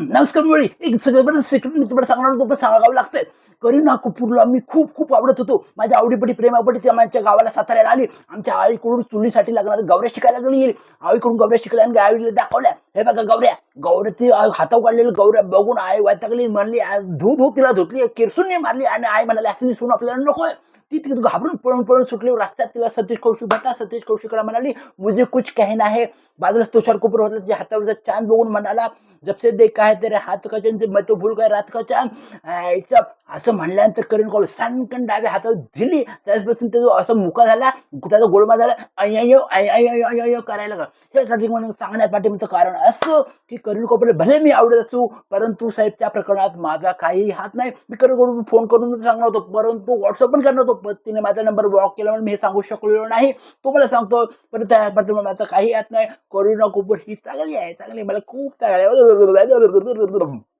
नमस्कार मुरळी. एक सगळं सिक्रेट मी तुम्हाला सांगणार होतो, पण सांगावं लागतंय. करीना कपूरला मी खूप खूप आवडत होतो. माझ्या आवडीपडी प्रेमापडी ती आमच्या गावाला साताऱ्याला आली. आमच्या आईकडून चुलीसाठी लागणाऱ्या गवऱ्या शिकायला गेली. आईकडून गवऱ्या शिकल्या आणि आईला दाखवल्या. हे बघा गवऱ्या. गवऱ्या ती हातावर काढलेल्या गवऱ्या बघून आई वैतागली. म्हणली, "धू धू." तिला धुतली, किरसून मारली आणि आई म्हणाली, "असली सून आपल्याला नकोय." ती ती घाबरून पळून पळून सुटली. रस्त्यात तिला सतीश कौशिक भेटला. सतीश कौशिकला म्हणाली, "मुझे कुछ कहना है." बाजूलाच तुषार कपूर होता. त्याच्या हातावरचा चांद बघून म्हणाला, "जब से देखा है तेरे हाथ का चांद, मैं तो भूल गया रात का चांद." आईच्या असं म्हणल्यानंतर करीन कौल सनकन डाव्या हातावर दिली. त्यापासून त्याचा असा मुका झाला, त्याचा गोळमा झाला. अय्ययो अय्ययो करायला लागला. हे म्हणून सांगण्यात पाठीमागचं कारण असं की करीन कपूरला भले मी आवडत असू, परंतु साहेब त्या प्रकरणात माझा काही हात नाही. मी करीन कपूरला फोन करून सांगणार होतो, परंतु व्हॉट्सअप पण करणार होतो, पण तिने माझा नंबर ब्लॉक केला म्हणून मी हे सांगू शकलो नाही. तुम्हाला सांगतो, पण त्याबद्दल माझा काही हात नाही. करीना कपूर ही चांगली आहे, चांगली मला खूप चांगली आहे.